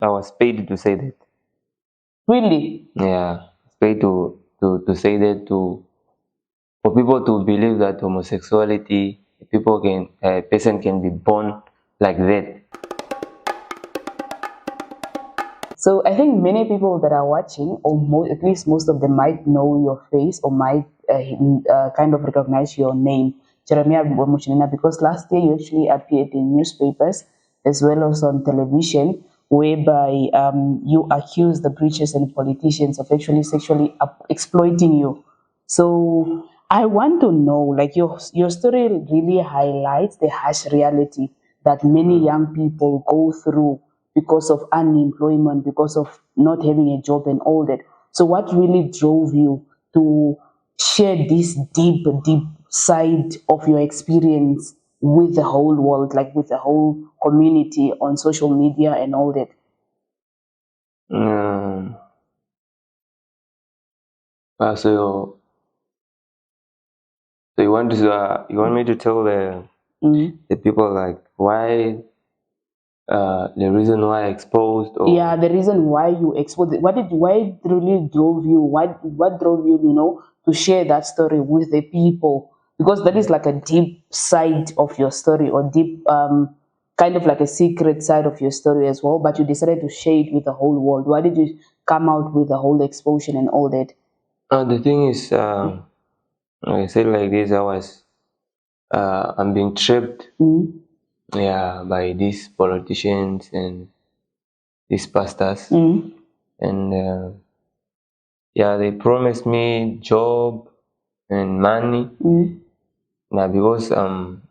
I was paid to say that. Really? Yeah, paid to say that for people to believe that homosexuality, a person can be born like that. So I think many people that are watching, or at least most of them, might know your face or might kind of recognize your name, Jeremiah Mushunina, because last year you actually appeared in newspapers as well as on television, whereby you accused the preachers and politicians of actually sexually exploiting you. So I want to know, like your story really highlights the harsh reality that many young people go through because of unemployment, because of not having a job and all that. So what really drove you to share this deep, deep side of your experience with the whole world, like with the whole community on social media and all that? Um, so you want me to tell the people like why the reason why I exposed Yeah, or the reason why you exposed it. Why it really drove you? What drove you, to share that story with the people? Because that is like a deep side of your story, or deep kind of like a secret side of your story as well. But you decided to share it with the whole world. Why did you come out with the whole exposure and all that? the thing is like I said like this I'm being tripped, Mm. yeah, by these politicians and these pastors, Mm. and yeah, they promised me job and money. Mm. Now because I'm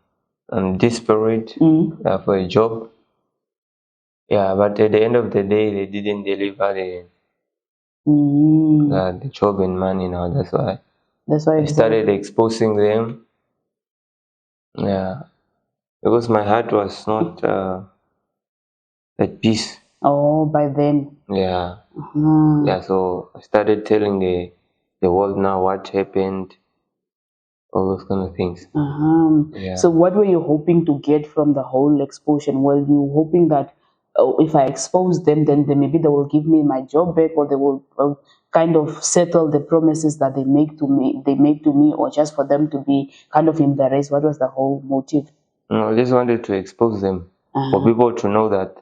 desperate Mm. for a job, yeah, but at the end of the day they didn't deliver Mm. the job and money. Now that's why That's why I you started decided. exposing them, yeah, because my heart was not at peace. Oh, by then. Yeah, Mm. yeah. So I started telling the world now what happened, all those kind of things. So, Yeah. what were you hoping to get from the whole exposure? Were you hoping that if I expose them, then maybe they will give me my job back, or they will kind of settle the promises that they make to me? They make to me, or just for them to be kind of embarrassed? What was the whole motive? No, I just wanted to expose them for Uh-huh. people to know that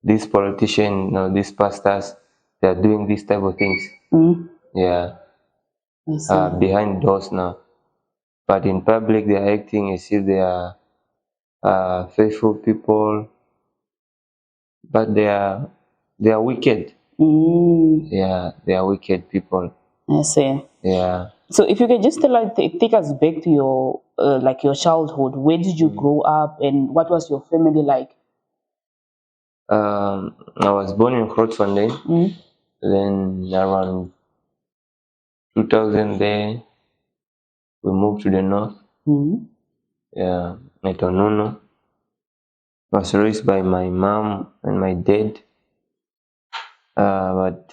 these politicians, these pastors, they are doing these type of things. Mm, Yeah, I see. behind doors now, but in public they are acting as if they are faithful people, but they are wicked. Mm, Yeah, they are wicked people. I see. Yeah. So, if you can just take us back to your like your childhood, where did you Mm. grow up, and what was your family like? I was born in Grootfontein. Mm, Then around 2000 there, we moved to the north. mm, Yeah, at Onono. Was raised by my mom and my dad. But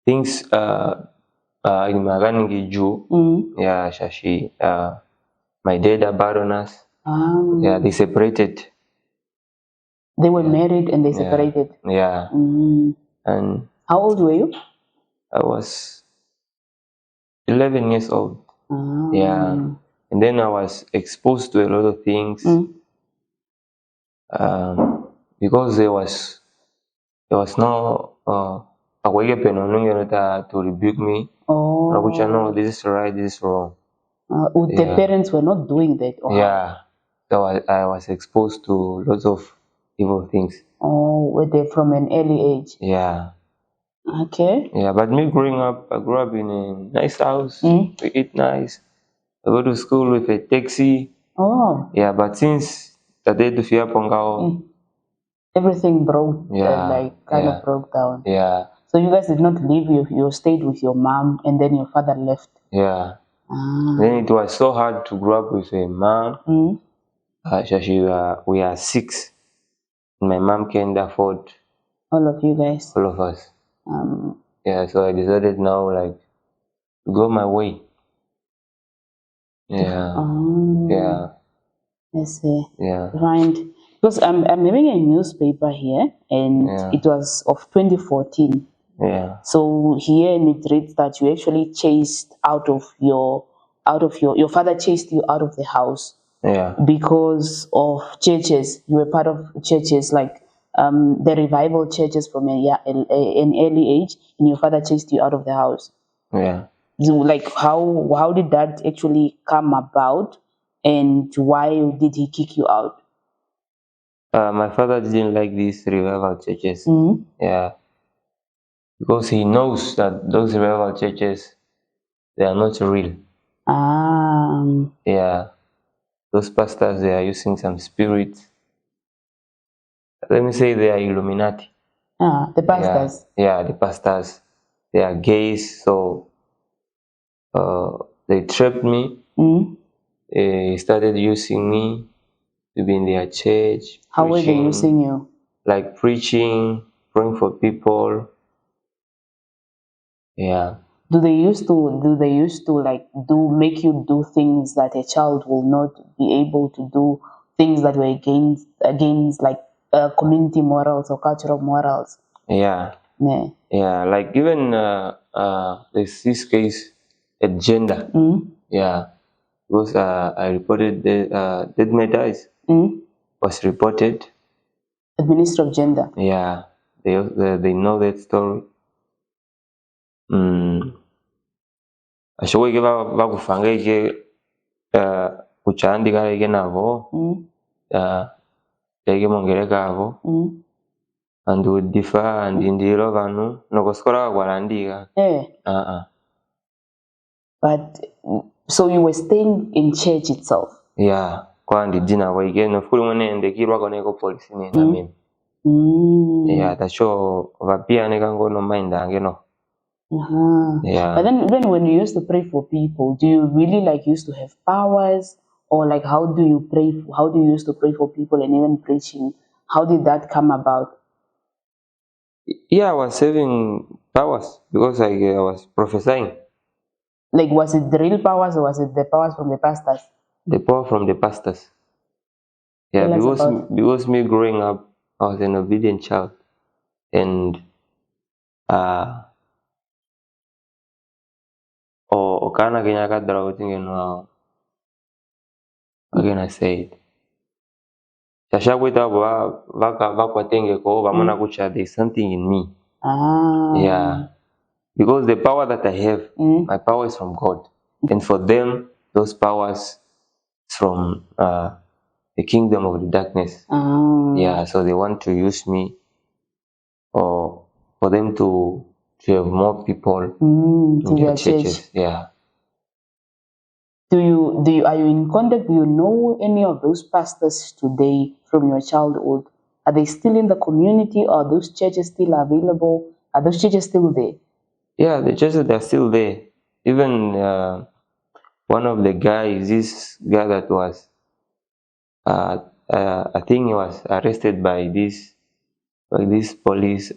things in Maganingiju, mm. yeah, Shashi, my dad abandoned us. Yeah, Um, they separated. they were Yeah, married and they yeah, separated. yeah. Mm. And How old were you? I was 11 years old. Yeah, Um, and then I was exposed to a lot of things mm. because there was no awake to rebuke me. Rabucha, no, Oh, this is right, this is wrong. the Yeah, parents were not doing that, or how? yeah. So I was exposed to lots of evil things. Oh, were they from an early age? Yeah, Okay. yeah. But me growing up, I grew up in a nice house. Mm. We eat nice. I go to school with a taxi. Oh, Yeah, but since the day to fear Pongao, mm. Everything broke, yeah, like kind of yeah, broke down. yeah, So you guys did not leave. You stayed with your mom, and then your father left. yeah. Ah. Then it was so hard to grow up with a mom. Mm. We are six. My mom can't afford All of you guys. all of us. Um. Yeah, so I decided now like to go my way. Yeah, Oh. yeah, I see. yeah. Right. Because I'm having a newspaper here, and Yeah. it was of 2014. Yeah. So here it reads that you actually chased your father chased you out of the house Yeah. because of churches. You were part of churches like the revival churches from an early age, and your father chased you out of the house. Yeah. So, like how did that actually come about, and why did he kick you out? My father didn't like these revival churches. Mm-hmm. Yeah, because he knows that those revival churches, they are not real. Um, Yeah, those pastors, they are using some spirits. Let me say they are Illuminati. the Yeah, pastors. yeah, the pastors, they are gays. So they trapped me. Mm-hmm. They started using me to be in their church, How were they preaching, using you? like preaching, praying for people. Yeah, Do they used to like do make you do things that a child will not be able to do, things that were against like community morals or cultural morals? yeah. Yeah. Yeah, like even there's this case at gender. Mm. Yeah, because I reported the dead matters Mm. was reported. The Minister of Gender. Yeah, they know that story. Ashoboye bakufanga ike kuchandika ike navo Mm. ike mongereka avo Mm. and would differ and indiro vanu nokoskola kakwalandika. Yeah. But so you were staying in church itself. Yeah, kwandi dina waige nofukuli mwene ndekirwako neko polisi nina mimi. Yeah, tacho vapia nekangono mind angeno. Yeah. But then even when you used to pray for people, do you really like used to have powers, or like how do you pray? How do you used to pray for people and even preaching? How did that come about? Yeah, I was having powers because I was prophesying. Like, was it the real powers or was it the powers from the pastors? The power from the pastors. Yeah, Tell us about. because me growing up, I was an obedient child, and uh, okana kenya kadra utingeno. How can I say it? Shashakwita vakwatenge ko vamona kucha there's something in me. Yeah, because the power that I have, my power is from God, and for them, those powers from the kingdom of the darkness. Yeah, so they want to use me, or for them to have more people in their churches. Yeah. Are you in contact? Do you know any of those pastors today from your childhood? Are they still in the community? Or are those churches still available? Are those churches still there? Yeah, the churches, they're still there. Even one of the guys, this guy that was, I think he was arrested by this police,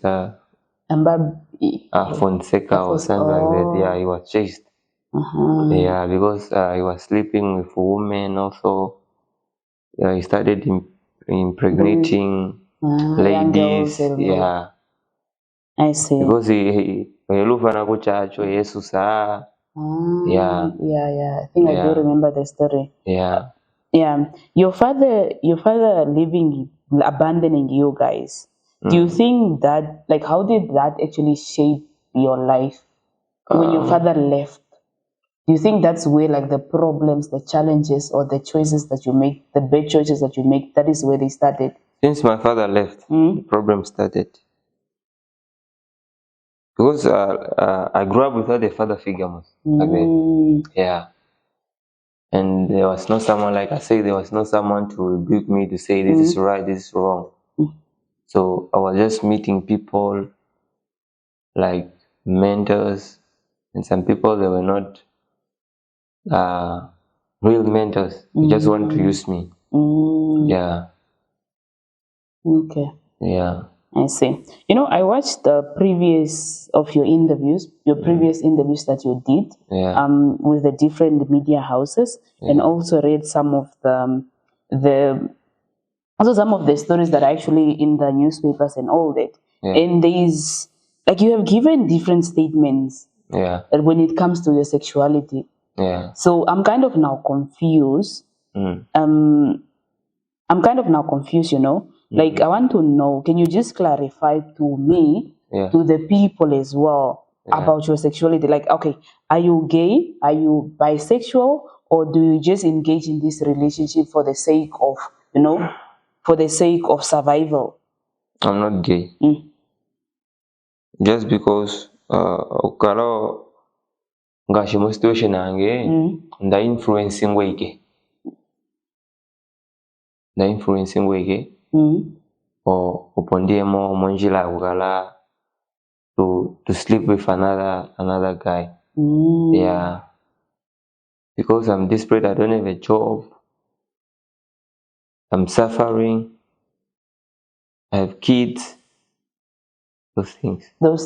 Fonseca or something like that. Yeah, he was chased. Yeah, because he was sleeping with women also. He started impregnating ladies. Yeah. I see. Because he elufana kuchacho Yesu saa. Yeah. Yeah. I think I do remember the story. Yeah. Yeah. Your father leaving, abandoning you guys. Do you think that, like, how did that actually shape your life when your father left? Do you think that's where, like, the problems, the challenges, or the choices that you make, the bad choices that you make, that is where they started? Since my father left, the problem started. Because I grew up without a father figure, like that. Yeah. And there was no someone, like I say, there was no someone to rebuke me to say this is right, this is wrong. So I was just meeting people like mentors, and some people, they were not real mentors. They just want to use me. Yeah. Okay. Yeah. I see. You know, I watched the previous of your interviews, your previous interviews that you did, with the different media houses, and also read some of the Also, some of the stories that are actually in the newspapers and all that. Yeah. And there's, like, you have given different statements when it comes to your sexuality. Yeah. So I'm kind of now confused. I'm kind of now confused, you know. Like, I want to know, can you just clarify to me, to the people as well, about your sexuality? Like, okay, are you gay? Are you bisexual? Or do you just engage in this relationship for the sake of, you know, for the sake of survival? I'm not gay. Just because ukalo ngashi mu situation yange nda influencing wege upondiemo monjila ukala to sleep with another guy. Yeah, because I'm desperate. I don't have a job. I'm suffering. I have kids. Those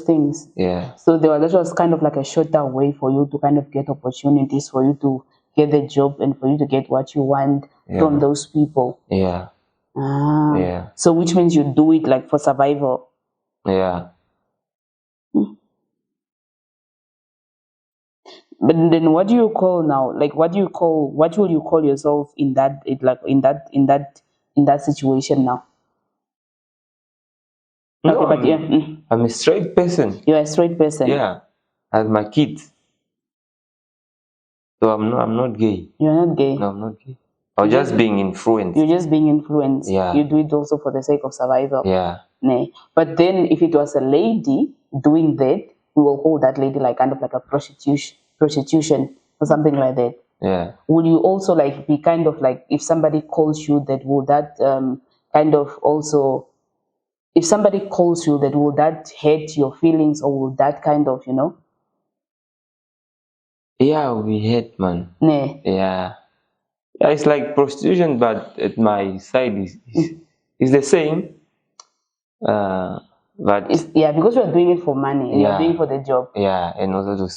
things. Yeah. So that was kind of like a shorter way for you to kind of get opportunities, for you to get the job, and for you to get what you want from those people. Yeah. Yeah. So which means you do it like for survival. Yeah. But then what do you call now? Like, what will you call yourself in that situation now? No, okay, I'm a straight person. You're a straight person. Yeah. I have my kids. So I'm not gay. You're not gay. No, I'm not gay. I'm just being influenced. You're just being influenced. Yeah. You do it also for the sake of survival. Yeah. Nah. But then if it was a lady doing that, we will call that lady like kind of like a prostitution or something like that. Yeah. Would you also like be kind of like, if somebody calls you that, will that kind of also, if somebody calls you that, will that hurt your feelings, or will that kind of, you know? Yeah, we hate, man. Nah. Yeah. Yeah, it's like prostitution, but at my side is the same. But because you're doing it for money, and you're doing it for the job. Yeah, and also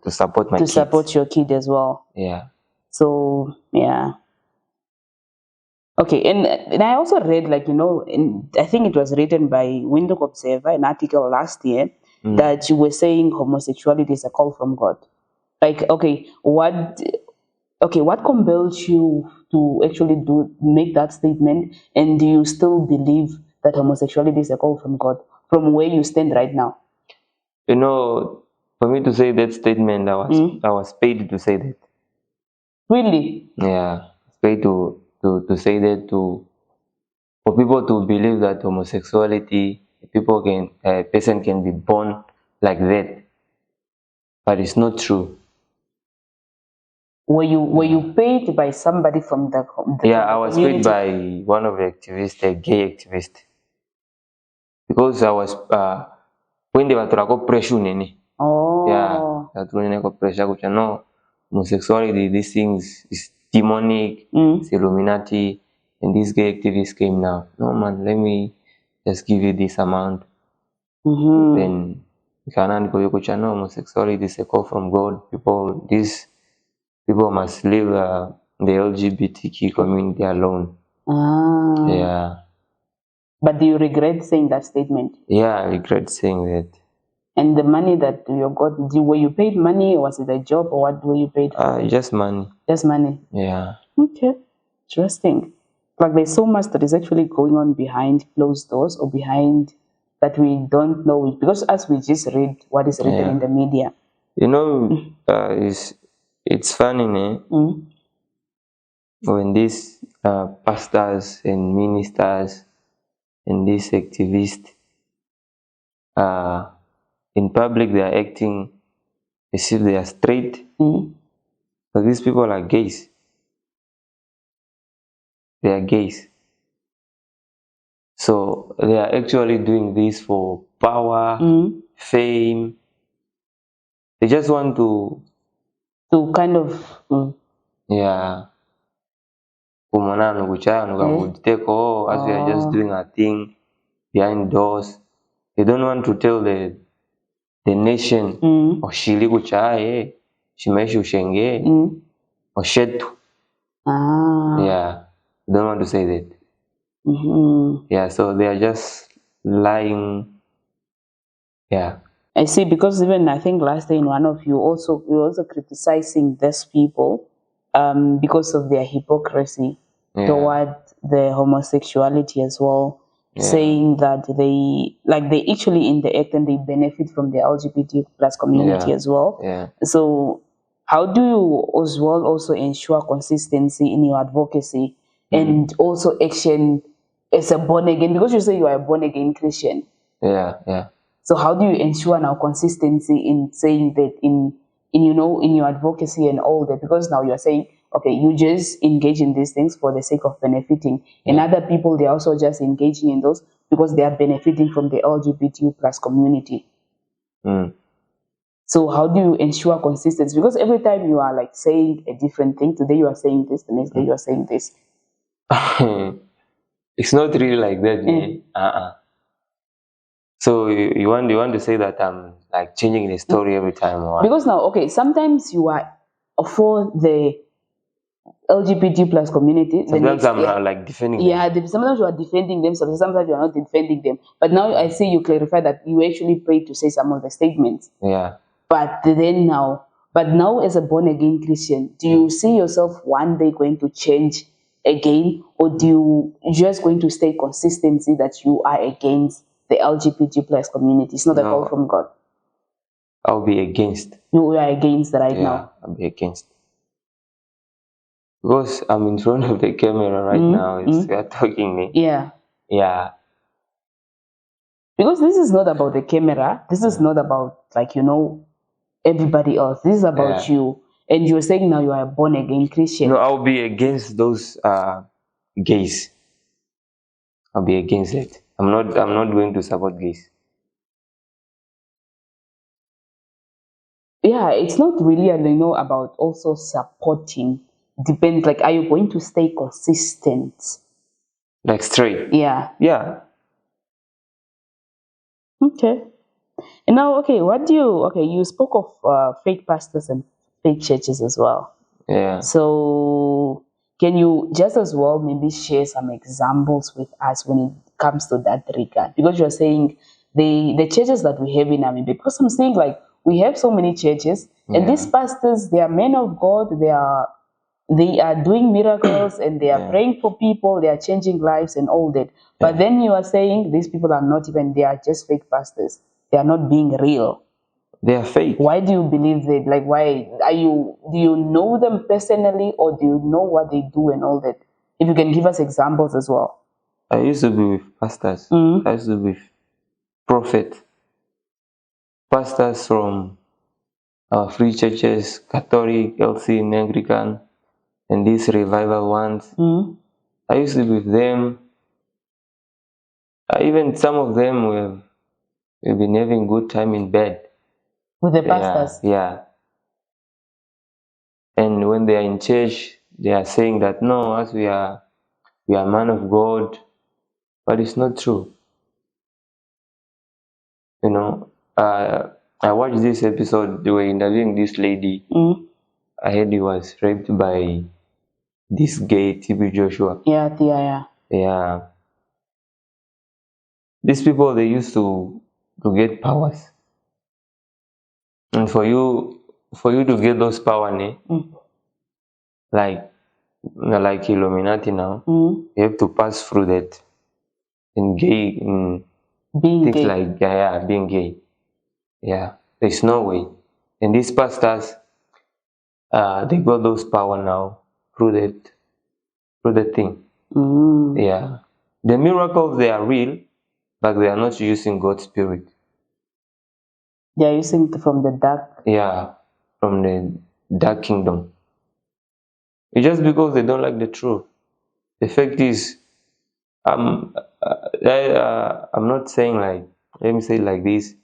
to support my kids. To support your kid as well. Yeah. So yeah. Okay, and I also read, like, you know, I think it was written by Windhoek Observer, an article last year, that you were saying homosexuality is a call from God. Like, okay, what compelled you to actually make that statement, and do you still believe that homosexuality is a call from God, from where you stand right now? You know, for me to say that statement, I was paid to say that. Really? Yeah, paid to say that, for people to believe that homosexuality, a person can be born like that, but it's not true. Were you paid by somebody from the yeah, I was paid by one of the activists, a gay activist, because I was when they were talking pressure nene. Oh. Yeah, that when they pressure, which no homosexuality, these things is demonic, it's Illuminati, and these gay activists came now. No man, let me just give you this amount. Then no, homosexuality is a call from God. People must leave the LGBTQ community alone. Yeah. But do you regret saying that statement? Yeah, I regret saying that. And the money that you got, were you paid money, or was it a job, or what were you paid for? Just money. Just money? Yeah. Okay. Interesting. Like, there's so much that is actually going on behind closed doors, or behind that we don't know, because as we just read what is written in the media. You know, it's funny, when these pastors and ministers and these activists, in public they are acting as if they are straight, but these people are gays. They are gays. So they are actually doing this for power, fame. They just want to kind of yeah. As we are just doing our thing behind doors. They don't want to tell the nation or shili kuchaye, shimeishi ushenge, or shetu. Yeah. They don't want to say that. Yeah, so they are just lying. Yeah. I see, because even I think last day in one of you were also criticizing these people because of their hypocrisy toward the homosexuality as well, saying that they actually in the act and they benefit from the LGBT plus community as well. So how do you as well also ensure consistency in your advocacy and also action as a born again, because you say you are a born again Christian? Yeah. So how do you ensure now consistency in saying that in your advocacy and all that? Because now you're saying, okay, you just engage in these things for the sake of benefiting, and other people, they're also just engaging in those because they are benefiting from the LGBTQ plus community. So how do you ensure consistency? Because every time you are like saying a different thing, today you are saying this, the next day you are saying this. It's not really like that, man. So you want to say that I'm like changing the story every time, or what? Because now, okay, sometimes you are for the LGBT plus community. Sometimes I'm like defending them. Sometimes you are defending them, sometimes you are not defending them. But now I see you clarify that you actually prayed to say some of the statements. Yeah. But now as a born again Christian, do you see yourself one day going to change again, or do you just going to stay consistency that you are against the LGBT plus community? It's not a call from God. I'll be against. You are against right now. I'll be against. Because I'm in front of the camera right now. You are talking me. Yeah. Yeah. Because this is not about the camera. This is not about everybody else. This is about you. And you're saying now you are a born again Christian. No, I'll be against those gays. I'll be against it. I'm not going to support gays. Yeah, it's not really about also supporting. Depends, like, are you going to stay consistent? Like straight? Yeah. Yeah. Okay. And now, okay, you spoke of fake pastors and fake churches as well. Yeah. So can you just as well maybe share some examples with us when it comes to that regard? Because you're saying the churches that we have in Namibia, because I'm saying like we have so many churches, and these pastors, they are men of God, they are doing miracles and they are praying for people, they are changing lives and all that. But then you are saying these people are not even, they are just fake pastors. They are not being real. They are fake. Why do you believe that? Like, do you know them personally, or do you know what they do and all that? If you can give us examples as well. I used to be with pastors. I used to be with prophets. Pastors from free churches, Catholic, LC, Anglican, and these revival ones. I used to be with them. Even some of them we've been having good time in bed. With the pastors? Yeah. And when they are in church, they are saying that, no, as we are man of God, but it's not true. I watched this episode, they were interviewing this lady. I heard he was raped by this gay TB Joshua. Yeah. These people, they used to get powers. And for you to get those power, like Illuminati now, you have to pass through that in being things gay. Like being gay. Yeah, there's no way. And these pastors, they got those power now through that thing. Yeah, the miracles, they are real, but they are not using God's spirit. They are using from the dark. Yeah, from the dark kingdom. It's just because they don't like the truth. The fact is, I'm not saying, like, let me say it like this.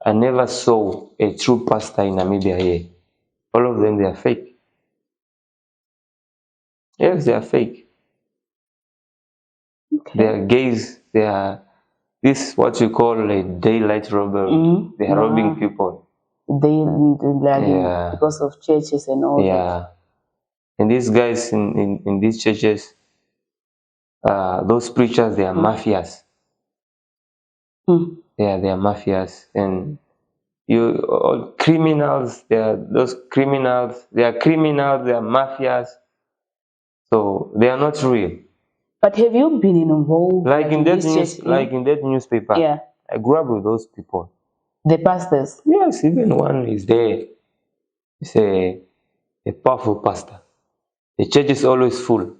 I never saw a true pastor in Namibia here. All of them, they are fake. Yes, they are fake. Okay. They are gays. They are this what you call a daylight robbery. They are robbing people. Because of churches and all that. And these guys in these churches, those preachers, they are mafias. Yeah, they are mafias. And all criminals, they are those criminals, they are mafias. So they are not real. But have you been involved like in that newspaper? Yeah. I grew up with those people. The pastors? Yes, even one is there. He's a powerful pastor. The church is always full.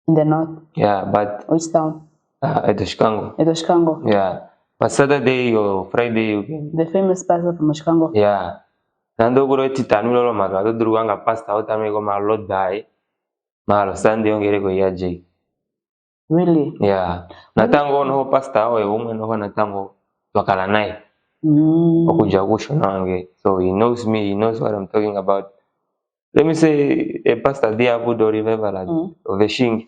In the north? Yeah, but which town? At the Chicago. At the Chicago? Yeah. But Saturday or Friday you can. The famous pastor from Chicago? Yeah. Nando guro titanu lolo magado druanga pastor utame go malot dai. Malo Sunday ongere go yaje. Really? Yeah. Natango no pastor o umwe no natango wakala nai. Okuja kusho nange. So he knows me, he knows what I'm talking about. Let me say a pastor there would revival of a shing.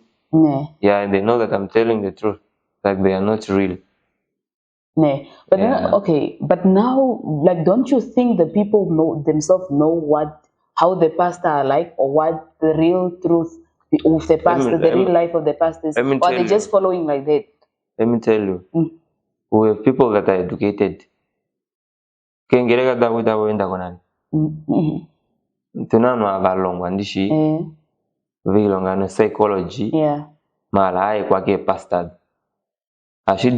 Yeah, and they know that I'm telling the truth. Like they are not real. But okay, but now, like, don't you think the people themselves know how the pastor are like, or what the real truth of the pastor, the real life of the pastor is, or are they just following like that? Let me tell you, we have people that are educated. Kengerega Dawida wenda konani. Tunano avalongwa ndishi. Vilongano psychology. Yeah. Malai kwake pastor. That's the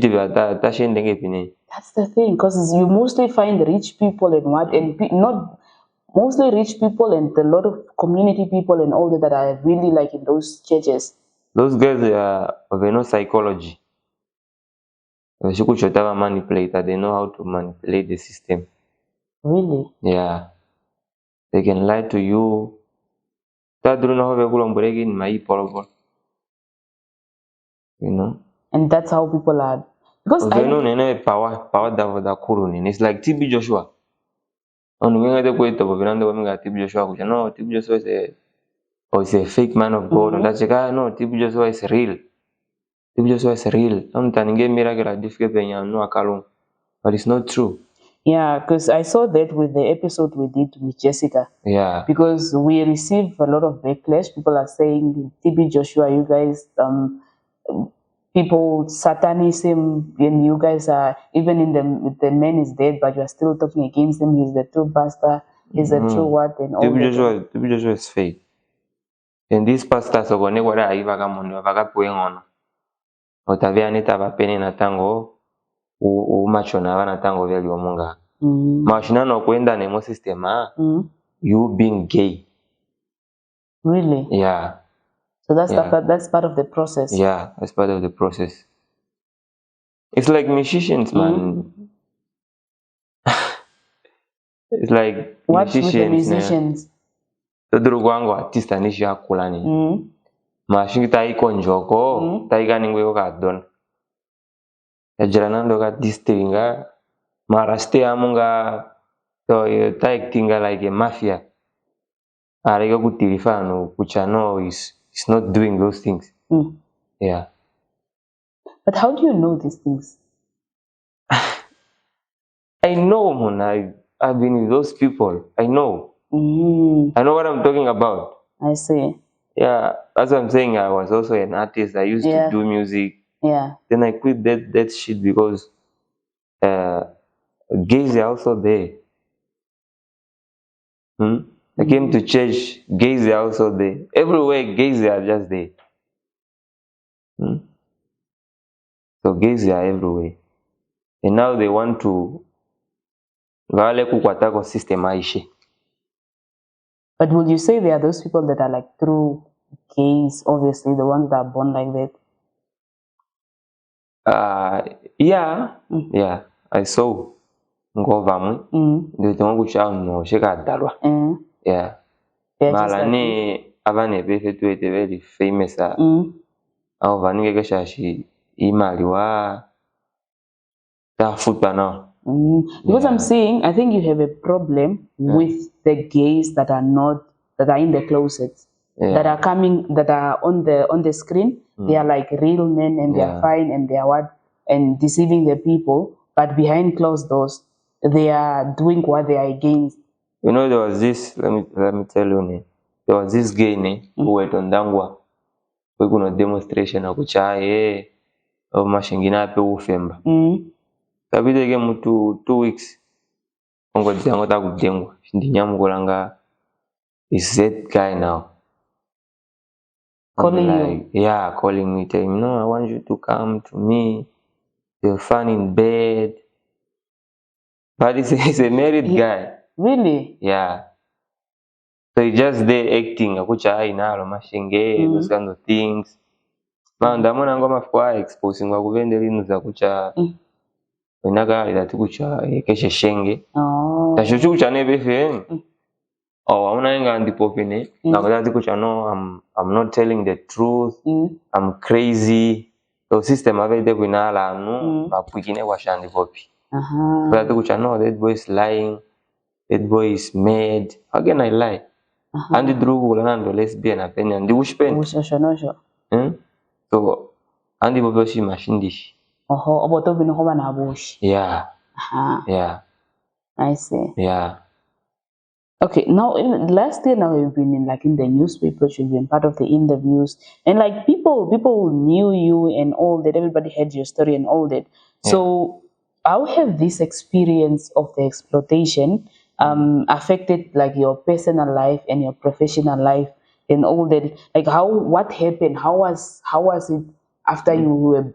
thing, because you mostly find rich people and not mostly rich people and a lot of community people and all that are really like in those churches. Those guys they know psychology. They know how to manipulate the system. Really? Yeah. They can lie to you. You know? And that's how people are. Because it's like TB Joshua. TB Joshua is a fake man of God. No, TB Joshua is real. TB Joshua is real. But it's not true. Yeah, because I saw that with the episode we did with Jessica. Yeah. Because we received a lot of backlash. People are saying, TB Joshua, you guys, people, satanism, and you guys are, even the man is dead, but you are still talking against him. He's the true pastor. He's the true what and all that. TB Joshua is fake. And these pastors are going to go Otavianita vapeni na tango umachona vana tango veli omunga. Mashina kwenda nemo systema you being gay. Really? Yeah. So that's part of the process. Yeah, that's part of the process. It's like musicians, man. It's like what musicians. With the musicians? Todurugwango artista nisha kulani. Mashingi taiko njoko, taiga ningwe ka don. Ejranando ka distinga, maraste amunga so taik tinga like a mafia. Arega kutirifano, kuchano is not doing those things. Yeah. But how do you know these things? I know, man. I've been with those people. I know. I know what I'm talking about. I see. Yeah, as I'm saying, I was also an artist. I used to do music. Yeah. Then I quit that shit because gays are also there. I came to church, gays are also there. Everywhere, gays are just there. So gays are everywhere. And now they want to system. But would you say there are those people that are like true gays, obviously, the ones that are born like that? Yeah. I saw. Yeah. Malani avane befetu very famous. Au vanige keshashi imaliwa ta football now. Because I'm saying, I think you have a problem with the gays that are in the closets, that are on the screen. They are like real men and they are fine and they are and deceiving the people, but behind closed doors, they are doing what they are against. You know, there was this. Let me tell you, there was this gay who went on Dangwa. kuno demonstration akuchaye mashingina ape ufemba kabidege mutu 2 weeks ongo dzango takudengwa ndinyamukulanga is that guy now calling like, you? Yeah, calling me, telling me, no, I want you to come to me. You're fun in bed. But he's a married guy. Really? Yeah. So he's just there acting. Akucha inalo mashenge, those kind of things. Ndamona ngoma kwa exposing wa kuvende linu za kucha. Inaga ilati kucha keshe shenge. Tashuchu kucha nebefe. Oh, amuna inga ndipopene. Nakadati kucha no, I'm not telling the truth. I'm crazy. So system avede kwinala anu bapwikine washandi popi. But kucha no, that boy is lying. That boy is mad. How can I lie? Andi drugu lanando lesbian apenya ndi ushpen. So andi boboshi mashindishi. Oboto bino hoba na bush. Yeah. Yeah. I see. Yeah. Okay, now last year now you've been in the newspapers, you've been part of the interviews, and like people knew you and all that, everybody heard your story and all that. So how have this experience of the exploitation affected like your personal life and your professional life and all that? Like what happened? How was it after you were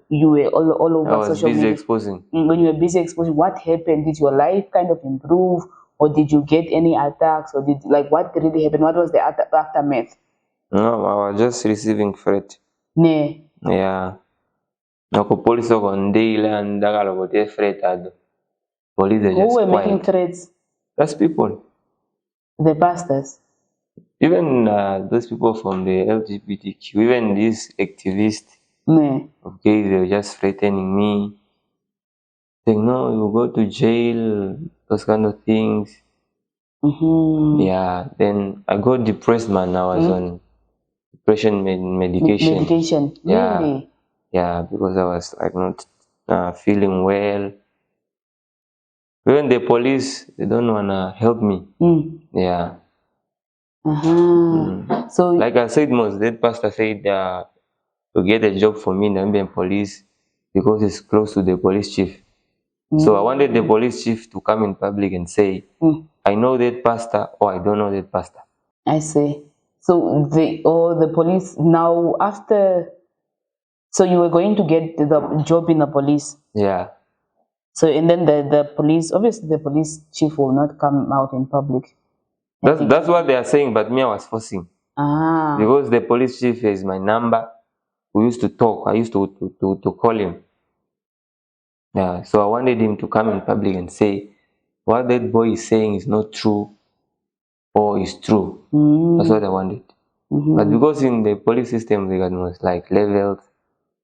all over social media? Exposing. When you were busy exposing, what happened? Did your life kind of improve? Or did you get any attacks? Or what really happened? What was the aftermath? No, I was just receiving threat. Ne. Yeah. Nako police on daily and dagalo bote threat ado. Police are just who were quiet. Making threats? That's people. The pastors. Even those people from the LGBTQ, even these activists of gays, they were just threatening me. Saying, no, you go to jail, those kind of things. Yeah, then I got depressed, man. I was on depression medication. Medication? Yeah. Really? Yeah, because I was like not feeling well. Even the police, they don't want to help me. Yeah. So, like I said, that pastor said to get a job for me in the Zambian police because it's close to the police chief. So I wanted the police chief to come in public and say, I know that pastor or I don't know that pastor. I see. So the police now so you were going to get the job in the police. Yeah. So and then the police, obviously the police chief will not come out in public. That's what they are saying, but me I was forcing. Because the police chief has my number. We used to talk. I used to call him. Yeah. So I wanted him to come in public and say what that boy is saying is not true or is true. That's what I wanted. But because in the police system they got most like levels,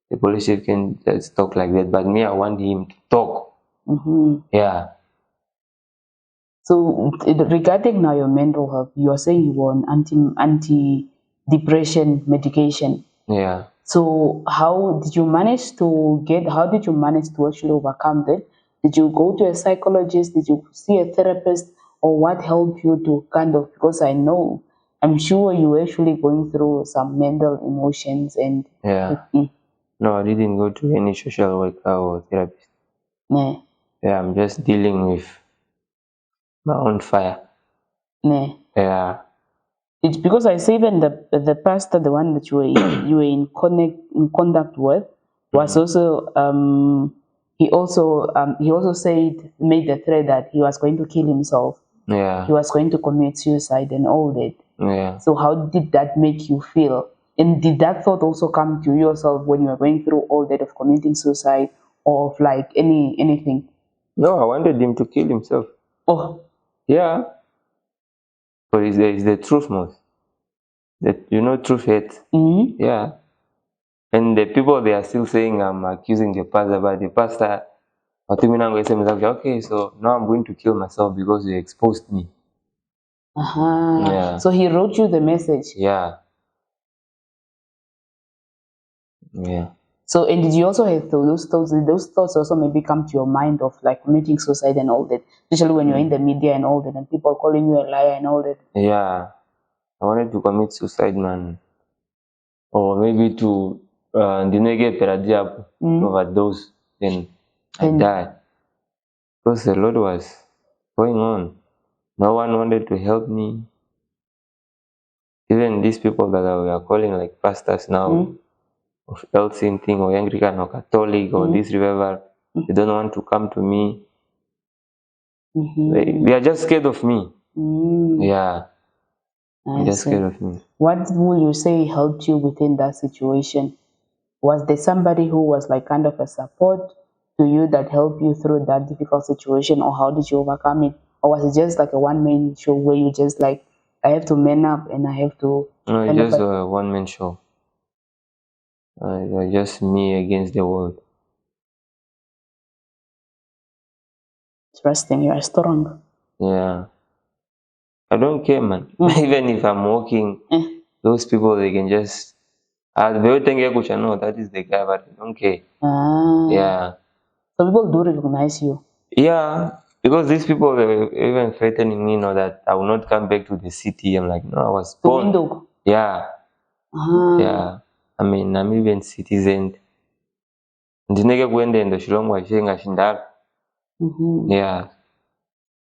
the police chief can just talk like that. But me, I want him to talk. Yeah. So regarding now your mental health, you are saying you were on anti-depression medication. Yeah. So how did you manage to actually overcome that? Did you go to a psychologist? Did you see a therapist? Or what helped you to because I'm sure you were actually going through some mental emotions and... Yeah. No, I didn't go to any social worker or therapist. Yeah, I'm just dealing with my own fire. Yeah. It's because I say even the pastor, the one that you were in contact with, was also he also made the threat that he was going to kill himself. Yeah. He was going to commit suicide and all that. Yeah. So how did that make you feel? And did that thought also come to yourself when you were going through all that of committing suicide or of like anything? No, I wanted him to kill himself. Oh. Yeah. But it's the truth most. That truth hurts. Yeah. And the people they are still saying I'm accusing the pastor, but the pastor okay, so now I'm going to kill myself because you exposed me. Yeah. So he wrote you the message. Yeah. Yeah. So, and did you also have those thoughts also maybe come to your mind of like committing suicide and all that, especially when you're in the media and all that, and people calling you a liar and all that? Yeah. I wanted to commit suicide, man. or maybe to get overdose, then I die. Because a lot was going on. No one wanted to help me. Even these people that we are calling like pastors now, of LCN thing or Anglican or Catholic or this revival, they don't want to come to me. They are just scared of me. Yeah. They're just scared of me. What would you say helped you within that situation? Was there somebody who was like kind of a support to you that helped you through that difficult situation, or how did you overcome it? Or was it just like a one-man show where you just like, I have to man up and I have to... No, it's just a one-man show. It was just me against the world. Interesting, you are strong. Yeah. I don't care, man. Even if I'm walking, those people, they can just... the only thing I know, that is the guy, but I don't care. Yeah. So people do recognize you? Yeah, because these people were even threatening me, that I will not come back to the city. I'm like, no, I was born. Yeah. Yeah. I mean, I'm even citizen. Ndineke kuende ndo shilongwa shenga shindala. Yeah.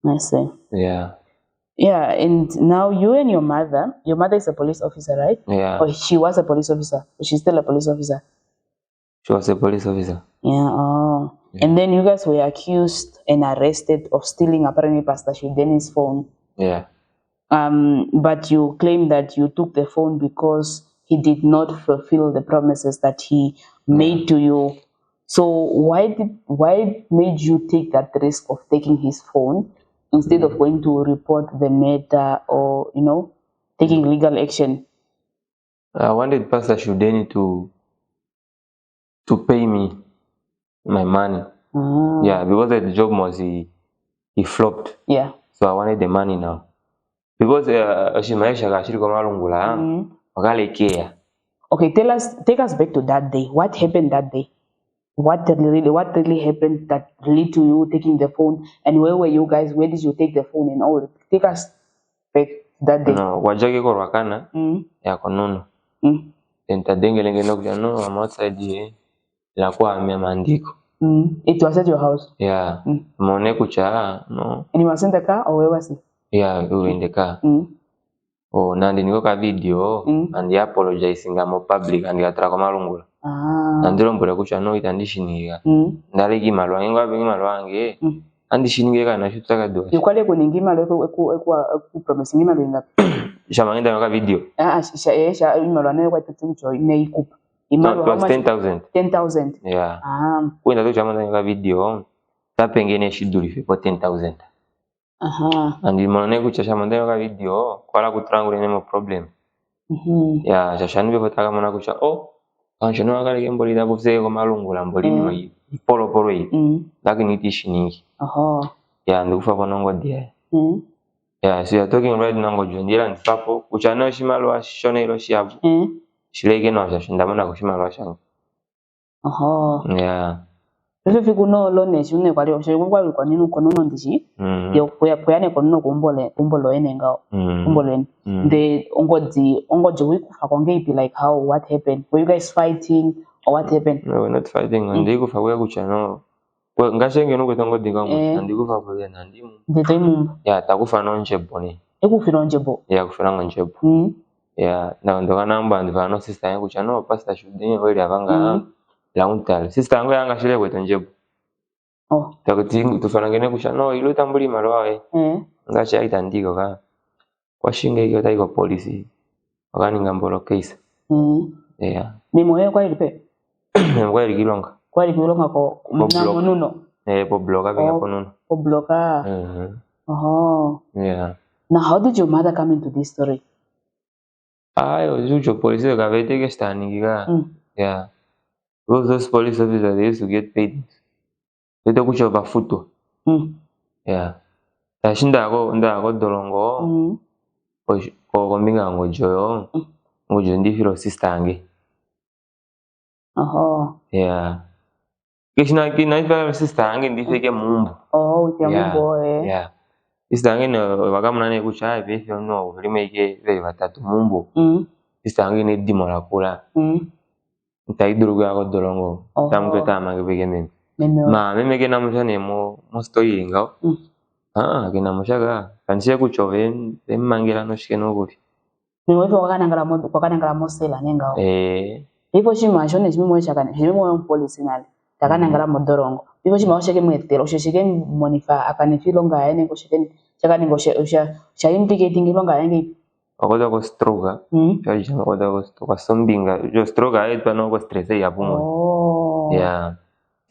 I see. Yeah. Yeah, and now you and your mother is a police officer, right? Yeah. Or she was a police officer? Or she's still a police officer? She was a police officer. Yeah, oh. Yeah. And then you guys were accused and arrested of stealing apparently Pastor Shudeni's phone. Yeah. But you claim that you took the phone because he did not fulfill the promises that he made to you. So why made you take that risk of taking his phone instead of going to report the matter or, taking legal action? I wanted Pastor Shudeni to pay me my money. Yeah, because the job was he flopped. Yeah. So I wanted the money now. Because okay, take us back to that day. What happened that day? What really happened that led to you taking the phone, and where were you guys? Where did you take the phone and all? Take us back that day. No, wajage ko rakana ya konono. Entadengelenge no, I'm outside here. La kwa amia mandiko. It was at your house? Yeah. Mone kucha, no. And you was in the car or where was he? Yeah, we were in the car. Oh, nandi niko ka video and he apologizing mo public and ya trako malungula. Nandiro mbura kucha no itandishiniga. Ndalegi malwa ngwa bingi malwange. Andishiniga kana shutaka do. Yukwale kuningi malwa ku promise ngi malwa ngapi? Shamangenda ka video. Sha malwa ne kwa tutumcho ne ikupa. It was 10,000. 10,000. Yeah. Kwenda tu chamangenda ka video. Tapengene shiduli for 10,000. And monone kuchasha mandeo ka video kwala kutrangule nemo problem. Yeah, shashani befo taka mona kucha kanshano akale kemboli da kufse ko malungula mboli ni polo yi. Lakini itishiningi. Yeah, ndikufa konongo dia. Yeah, so you're talking right now ngo jondira ntipapo kuchano shimalo shone ilo shiabu. Shileke no shashinda mona kushimalo shangu. Yeah. Eso fiku no lo ne shune kwali oshe kwa kwa ninu konono ndishi. Yo kuyane konono kumbolo ene ngao. Kumbolo ene. The ongoji wikufa konge ipi like how, what happened? Were you guys fighting or what happened? No, we're not fighting. Ndikufa kwa kuchano. Kwa ngashenge nuko tongo dinga ndikufa kwa na ndimu. Ndito imumba. Yeah, takufa no njebo ne. Ekufi no njebo. Yeah, kufira ngo njebo. Yeah, na ndo kana mba ndivano sister yangu kuchano Pastor Shudeni weli avanga. Launtal. Sister yangu yanga shile kwetu njebo. Takuti tufanangene kushano ilo tambuli malwae. Ngacha aita ndiko ka. Kwa shinge hiyo taiko policy. Wakani ngambolo case. Yeah. Ni moyo kwa ilipe. Kwa ilikilonga. Kwa ilikilonga ko mnamo nuno. Po bloka pinga po nuno. Po bloka. Yeah. Now how did your mother come into this story? Ayo jujo police ka vete ke standing ka. Yeah. Those police officers, they used to get paid. They don't kucha bafuto. Yeah. Tashinda ako dolongo. Ko kombinga ngojoyo. Ngojo ndifiro sister ange. Yeah. Kishina kina sister ange ndifike mumbu. Mumbu Yeah. Sister ange no wakamuna ne kucha hivi no limeke vile watatu mumbu. istangi ne dimora kula ntai durugo ako dolongo tamke tamage begenen ma memege namushane mo story ngao kina mushaga kansia kuchoven mangira no shikeno guri niwewe wakana mosela nengao ipo chima shone chimwe chakane chimwe policy nali takana ngala modorongo ipo chima osheke mwetelo osheke monifa akane filonga ene ko sheke chakane ngo sha implicating ilonga ene akoda ko stroga chaji akoda ko stroga sombinga jo stroga etwa no ko stress ya pumo yeah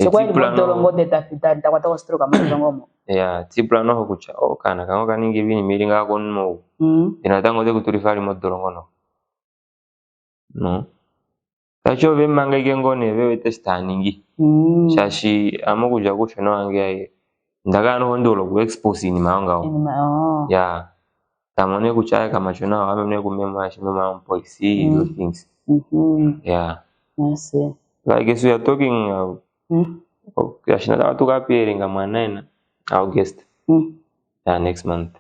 so kwa modorongo data kwata ko stroga modorongo yeah tipla no kucha kana kango kaningi bini miringa ko nmo inatango de kuturifari modorongo no tacho ve mangege ngone vewe testaningi shashi amokuja kuchona wange ndagano hondolo ku expose ni maanga yeah tamone kuchaya kama chona wame kumema shima policy those things yeah I see. Like if we are talking okay ashina tukapierenga mwanena August yeah next month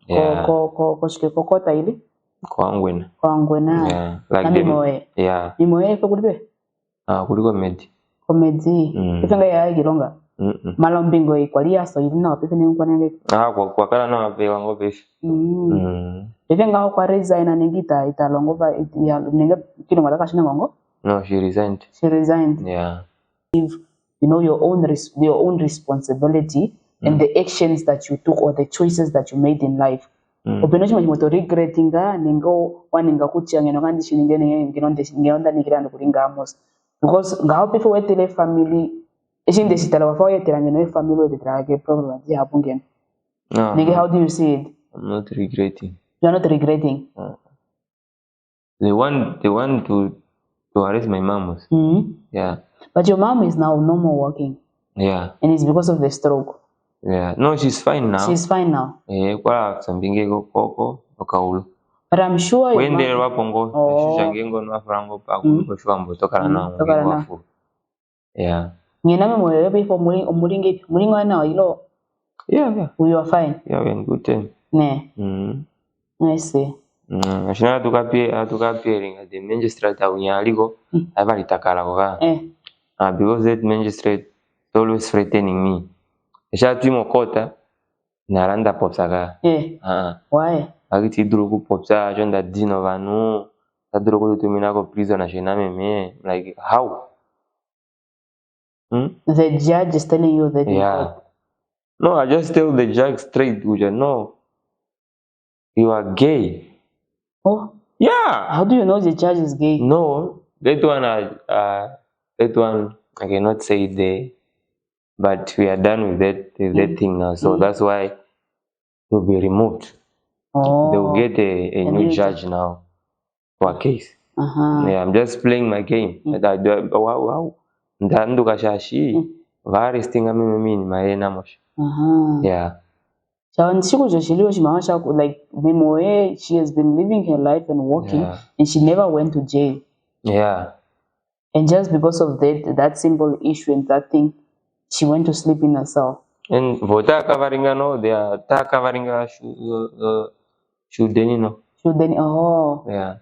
yeah ko shike kokota ili kwangwena yeah like yeah imoe ko kulibe kuliko medi komedi ifanga ya gironga malombingo ikwalia so ibina pepe ni nkwanenge kwa kala na mapewa ngope ifanga kwa resign na ningita italongo ba ya ninga kino ngala shina ngongo no she resigned yeah you know your own responsibility and the actions that you took or the choices that you made in life opinochi machimoto regrettinga ningo waninga kuchya ngeno kandi shiningene ngeonda nikirando kulinga amos because ngao people wetele family ishinde sitala wafa yetela ngeno family wetela ke problem ya hapungen nige how do you see it? I'm not regretting. You are not regretting? They want to arrest my mom. Yeah. But your mom is now no more working. Yeah. And it's because of the stroke. Yeah. No, she's fine now. She's fine now. Yeah, kwa something koko okaulu. But I'm sure when they were pongo shangengo no afrango pa ko shwambo tokana na wafu. Yeah. Ngena mwe before mulingo na ilo. Yeah. We are fine. Yeah, we're in good time. Ne. I see. Ashina tukapieringa the magistrate awunyaliko abalitakala kwa. Because that magistrate always threatening me. Esha mokota naranda popsaka. Why? Agiti drugu popsa jonda dino vanu. Ta drugu tumina ko prison ashina meme like how? The judge is telling you that. Yeah. No, I just tell the judge straight, no. You are gay. Oh? Yeah. How do you know the judge is gay? No. That one I cannot say it there. But we are done with that thing now. So that's why it will be removed. They will get a new judge now for a case. Yeah, I'm just playing my game. Wow. Ndandu kashashi. Varistinga mimi ni maena mosh. Yeah. Like Memoe, she has been living her life and working, and she never went to jail. Yeah. And just because of that simple issue and that thing, she went to sleep in her cell. And vota covering no, they are covering shudeni no. Shudeni, oh. Yeah.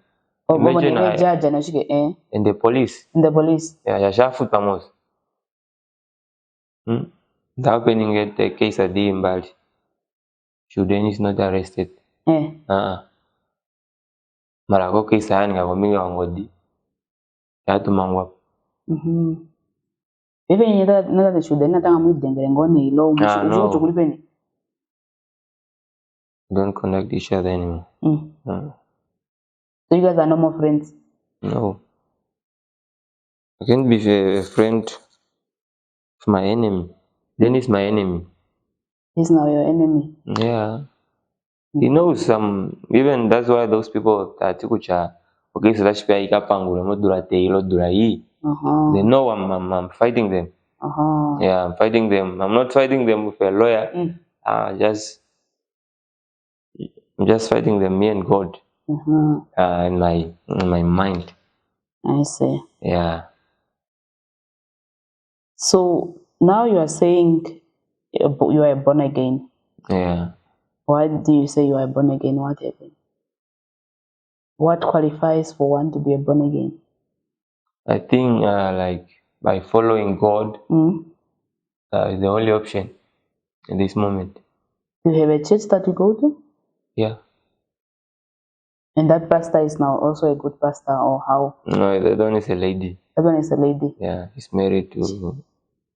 Imagine judge and and the police. And the police. Yeah, yashafu pamos. The opening at the case at the Imbali. Shudeni is not arrested. Marako case ani ngakominga wangodi. Yatu mangwa. Even nada the Shudeni natanga mwidengere ngone ilo mushu kulipeni. Don't connect each other anymore. So you guys are no more friends? No. I can't be a friend of my enemy. Then he's my enemy. He's now your enemy? Yeah. He knows even that's why those people that kucha okay so that's why ikapangula mo durate ilo durai. They know I'm fighting them. Yeah, I'm fighting them. I'm not fighting them with a lawyer. I'm just fighting them, me and God. In my mind. I see. Yeah. So now you are saying you are born again. Yeah. Why do you say you are born again? What happened? What qualifies for one to be a born again? I think like by following God is the only option in this moment. Do you have a church that you go to? Yeah. And that pastor is now also a good pastor, or how? No, that one is a lady. That one is a lady. Yeah, he's married to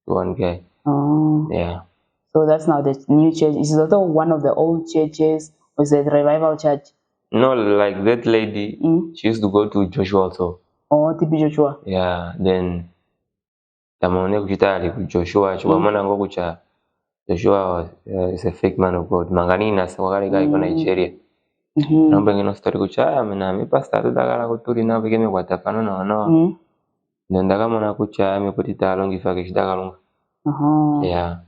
one guy. Oh. Yeah. So that's now the new church. Is it also one of the old churches? Or is it revival church? No, like that lady, she used to go to Joshua also. Oh, TP Joshua. Yeah, then tamone kuchitali ku Joshua chubamana ngo kucha Joshua is a fake man of God. Manganina wakale guy ko Nigeria. Naomba ngino story kucha mi pastor tudagala kutuli na bigeme kwatafano no. Nenda kama nakucha mepotita longi fake shidagalunga. Yeah.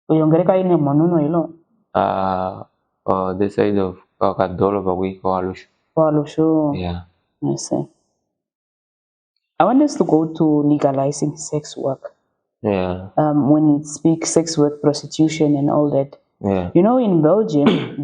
Uyongereka ine monuno ilo? The side of Kadolo Bagui Koalushu. Koalushu. Yeah. I see. I want us to go to legalizing sex work. Yeah. When it speaks sex work, prostitution, and all that. Yeah. You know, in Belgium,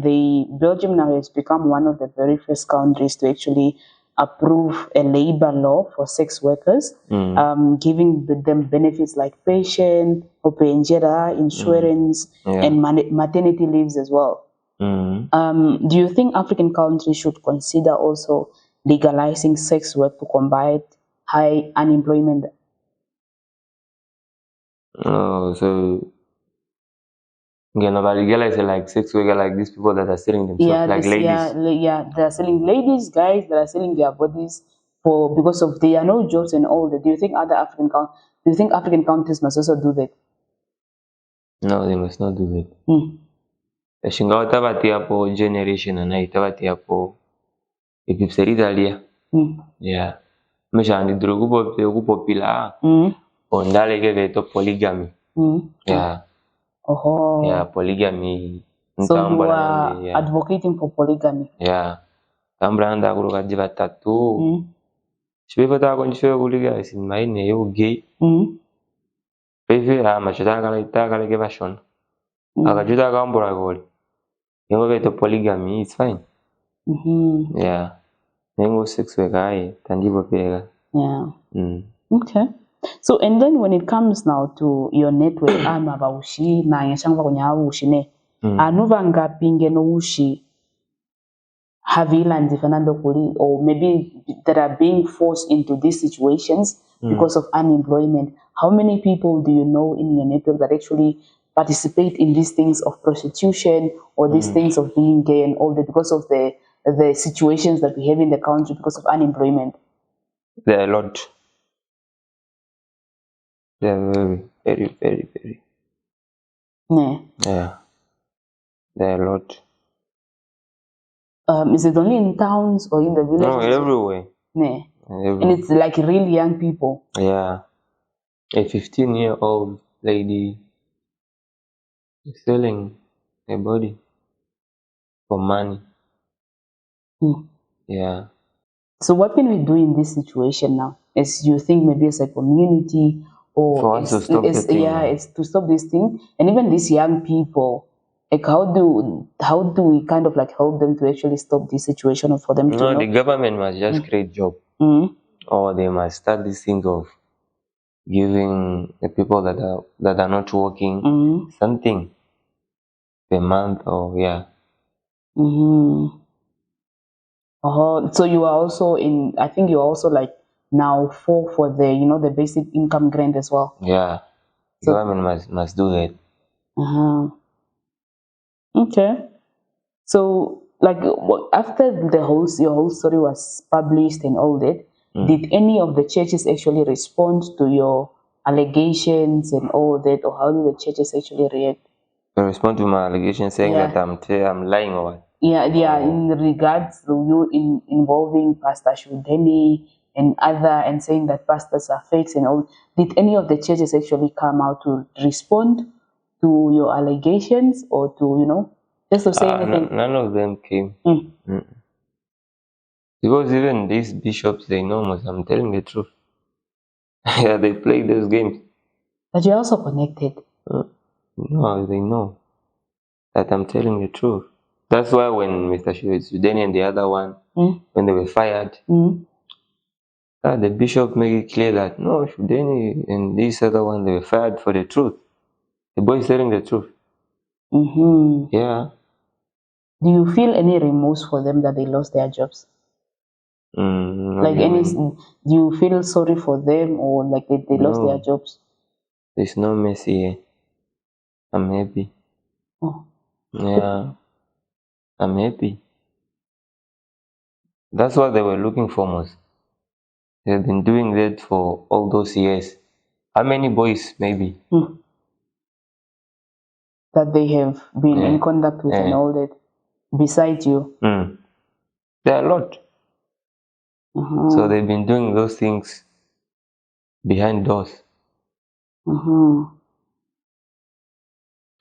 Belgium now has become one of the very first countries to actually approve a labor law for sex workers, giving them benefits like pension, insurance, and maternity leaves as well. Do you think African countries should consider also legalizing sex work to combat high unemployment? Oh, so nobody legalize like sex worker, like these people that are selling themselves, like ladies. Yeah, they are selling ladies, guys that are selling their bodies because of there are no jobs and all that. Do you think African countries must also do that? No, they must not do that. Shingawa tabati hapo generation na itabati hapo ipipseri Italia. Yeah. Meshani drugu popila. Ondale ke veto polygamy. Yeah. Oh. Yeah, polygamy. So you are advocating for polygamy. Yeah. Tambranda kuruka jiva tatu. Shibivota konjisho kuliga isimaine yo gay. Pepe machota kala ke version. Akajuta kambura goli. Yengo veto polygamy, it's fine. Yeah. Yengo sex work tangibo pega. Yeah. Okay. So and then when it comes now to your network baushi na yashanga kunya ushi ne. Anuva ngapi ngeno ushi Haviland Fernando Kuri, or maybe that are being forced into these situations because of unemployment. How many people do you know in your network that actually participate in these things of prostitution or these things of being gay and all that because of the situations that we have in the country because of unemployment? There are a lot. They are very, very, very, very. Yeah. There are a lot. Is it only in towns or in the villages? No, everywhere. Everywhere. And it's like really young people. Yeah. A 15-year-old lady is selling her body for money. Yeah. So what can we do in this situation now? As you think maybe as a community or to stop this thing. It's to stop this thing. And even these young people, like how do we kind of like help them to actually stop this situation or for them to know? The government must just create job. Or they must start this thing of giving the people that are not working something per month or So you are also I think you're also like now for the the basic income grant as well. Yeah. So, government must do that. Okay. So like after your whole story was published and all that, did any of the churches actually respond to your allegations and all that, or how did the churches actually react? They respond to my allegations saying that I'm lying or what? Yeah, in regards to you involving Pastor Shudeni and saying that pastors are fakes and all. Did any of the churches actually come out to respond to your allegations or to just to say anything? None of them came. Because even these bishops, they know most. I'm telling the truth. Yeah, they play those games. But you're also connected. No, they know that I'm telling the truth. That's why when Mr. Sudani and the other one, when they were fired, the bishop made it clear that no, Sudani and this other one, they were fired for the truth. The boy is telling the truth. Yeah. Do you feel any remorse for them that they lost their jobs? Like do you feel sorry for them, or like they lost their jobs? There's no mercy here. I'm happy. Oh. Yeah. I'm happy. That's what they were looking for most. They've been doing that for all those years. How many boys, maybe? That they have been in contact with and all that, besides you? There are a lot. So they've been doing those things behind doors. And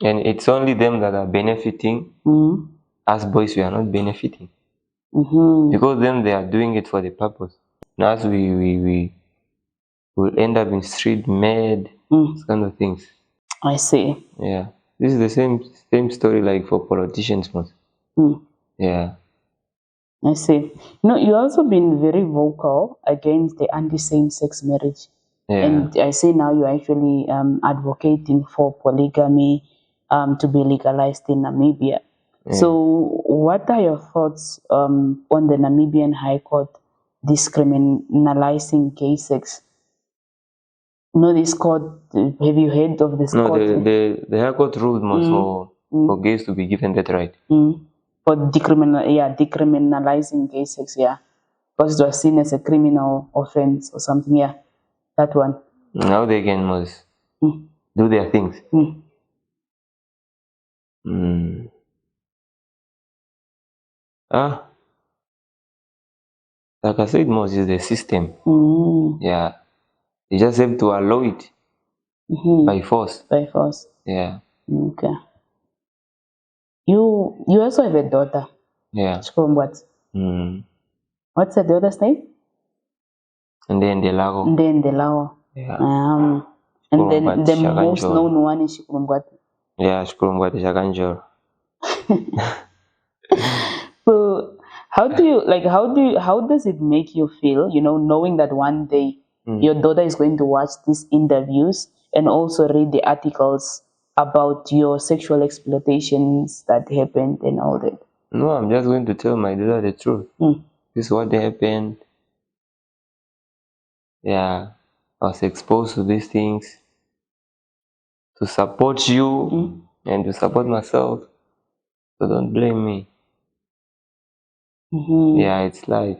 it's only them that are benefiting. Us boys, we are not benefiting. Because them, they are doing it for the purpose. Now, as we will end up in street mad, these kind of things. I see. Yeah. This is the same story like for politicians most. Yeah. I see. You also been very vocal against the anti-same-sex marriage. Yeah. And I see now you're actually advocating for polygamy to be legalized in Namibia. Yeah. So what are your thoughts on the Namibian High Court discriminalizing gay sex? This court, have you heard of this court? No, the High Court ruled most for gays to be given that right. For decriminalizing gay sex, yeah. Because it was seen as a criminal offense or something, yeah. That one. Now they can must do their things. Like I said, most is the system. Yeah. You just have to allow it by force. By force. Yeah. Okay. You also have a daughter. Yeah. From what? What's the daughter's name? Ndendelago. Ndendelago. Yeah. And then the most known one is Shikurumgwati. Yeah, Shikurumgwati Shakanjoro. So how does it make you feel, knowing that one day your daughter is going to watch these interviews and also read the articles about your sexual exploitations that happened and all that? No, I'm just going to tell my daughter the truth. This is what happened. Yeah, I was exposed to these things to support you and to support myself. So don't blame me. Yeah, it's life.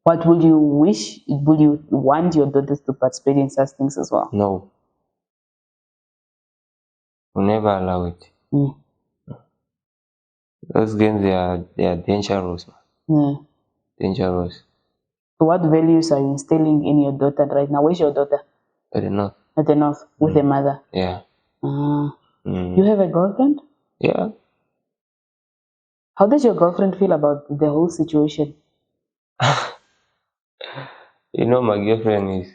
What would you wish? Would you want your daughters to participate in such things as well? No. We'll never allow it. Those games, they are dangerous. Yeah. Dangerous. So what values are you instilling in your daughter right now? Where's your daughter? At the north. At the north, with a mother? Yeah. You have a girlfriend? Yeah. How does your girlfriend feel about the whole situation? My girlfriend is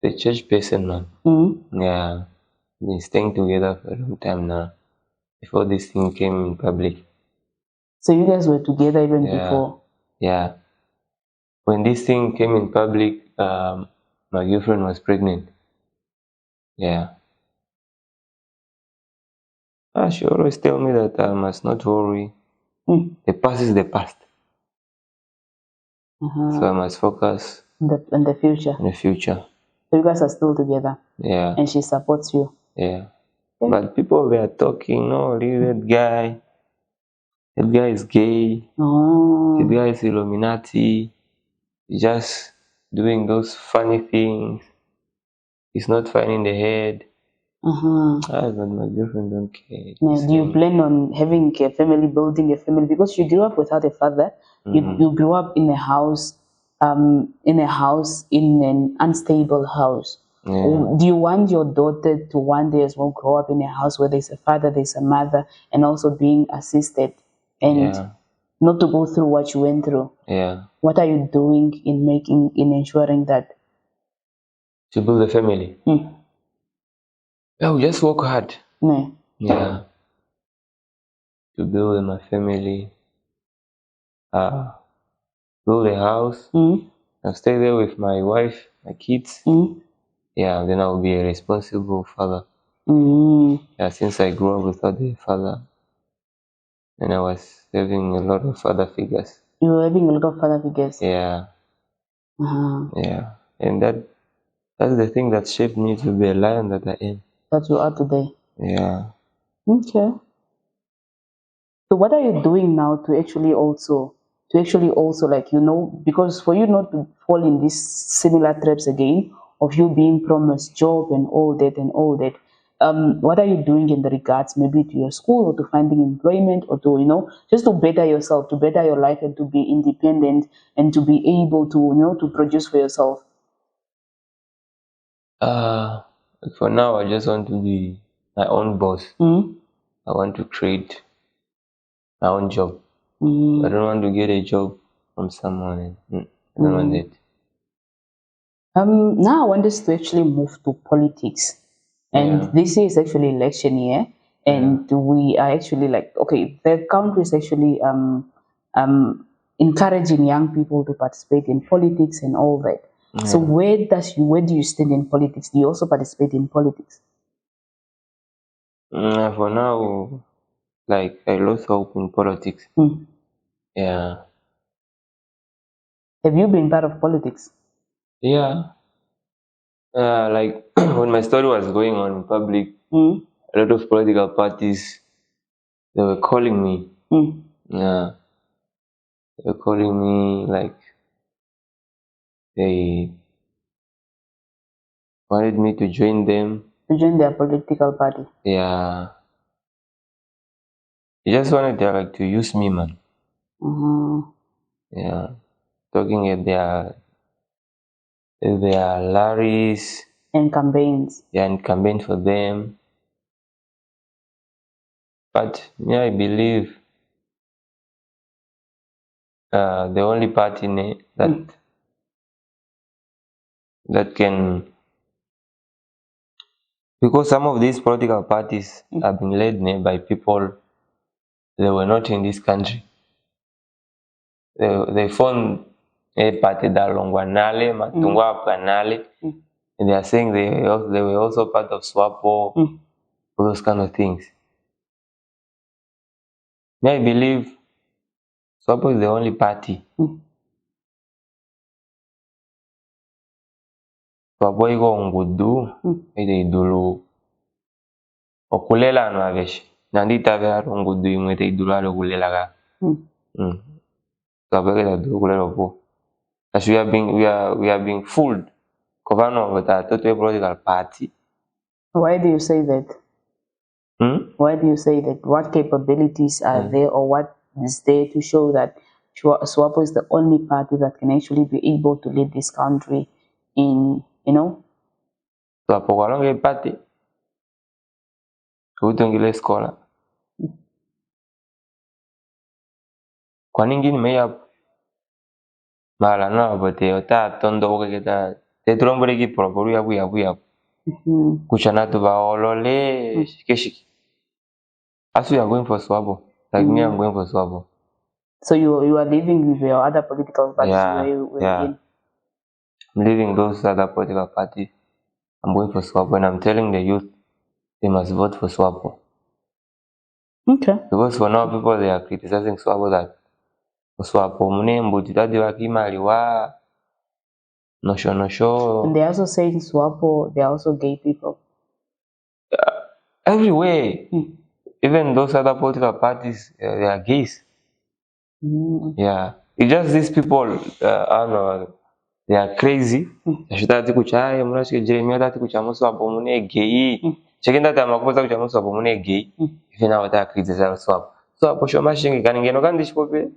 the church person, man. Yeah. We've been staying together for a long time now, before this thing came in public. So you guys were together even before? Yeah. When this thing came in public, my girlfriend was pregnant. Yeah. She always tell me that I must not worry. The past is the past. So I must focus on the future. In the future. So you guys are still together? Yeah. And she supports you? Yeah. Okay. But people were talking, leave that guy. That guy is gay. That guy is Illuminati. He's just doing those funny things. He's not fine in the head. But my girlfriend don't care. Now, do you plan on having a family, building a family? Because you grew up without a father. You grew up in a house, in an unstable house. Yeah. Do you want your daughter to one day as well grow up in a house where there's a father, there's a mother, and also being assisted, and not to go through what you went through? Yeah. What are you doing in ensuring that? To build a family? Yeah, we just work hard. Yeah. to build my family, build a house, I'll stay there with my wife, my kids. Yeah, then I'll be a responsible father. Yeah, since I grew up without a father, and I was having a lot of father figures. You were having a lot of father figures? Yeah. Yeah, and that's the thing that shaped me to be a lion that I am. That you are today? Yeah. Okay. So what are you doing now to actually also like, because for you not to fall in these similar traps again of you being promised job and all that, what are you doing in the regards maybe to your school or to finding employment or to, just to better yourself, to better your life and to be independent and to be able to, to produce for yourself? For now, I just want to be my own boss. I want to create my own job. I don't want to get a job from someone. I don't want that. Now I want us to actually move to politics. And this year is actually election year. And we are actually the country is actually encouraging young people to participate in politics and all that. So where do you stand in politics? Do you also participate in politics? For now, I lost hope in politics. Yeah. Have you been part of politics? Yeah. When my story was going on in public, a lot of political parties, they were calling me. Yeah. They were calling me they wanted me to join them. To join their political party? Yeah. They just wanted to use me, man. Yeah. Talking at their rallies. And campaigns. Yeah, and campaign for them. But me, I believe the only party that can, because some of these political parties have been led by people they were not in this country. They formed a party that Longwanale, Matungwa Panale, and they are saying they were also part of SWAPO, all those kind of things. Me, I believe SWAPO is the only party. SWAPO iko ngudu, ite idulu okulela anu aveshi. Nandita ve haro ngudu imwete idulu haro kulela ka. SWAPO ite idulu kulela opo. As we are being fooled. Governor with a total political party. Why do you say that? Why do you say that? What capabilities are there, or what is there to show that SWAPO is the only party that can actually be able to lead this country in, SWAPO kalonge party. Kutungile skola. Kwa ningini meya mala no abote ota tondo okeketa tetrombole ki propolu yabu. Kuchana to ba olole shiki. As we are going for SWAPO, me, I'm going for SWAPO. So you are leaving with your other political parties where you were in? I'm leaving those other political parties. I'm going for SWAPO, and I'm telling the youth they must vote for SWAPO. Okay. Because for now, people they are criticizing SWAPO that SWAPO munembu titadi wakimaliwa nosho. And they're also saying SWAPO, they're also gay people. Everywhere. Even those other political parties, they are gays. Yeah. It's just these people, I don't know, they are crazy. Ashitati kuchaya murashike Jeremiah tati kuchamu SWAPO mune gay. Chekenda tama kupoza kuchamu SWAPO mune gay. Even now they are criticizing SWAPO. SWAPO shoma shingi kaningeno kandishikope.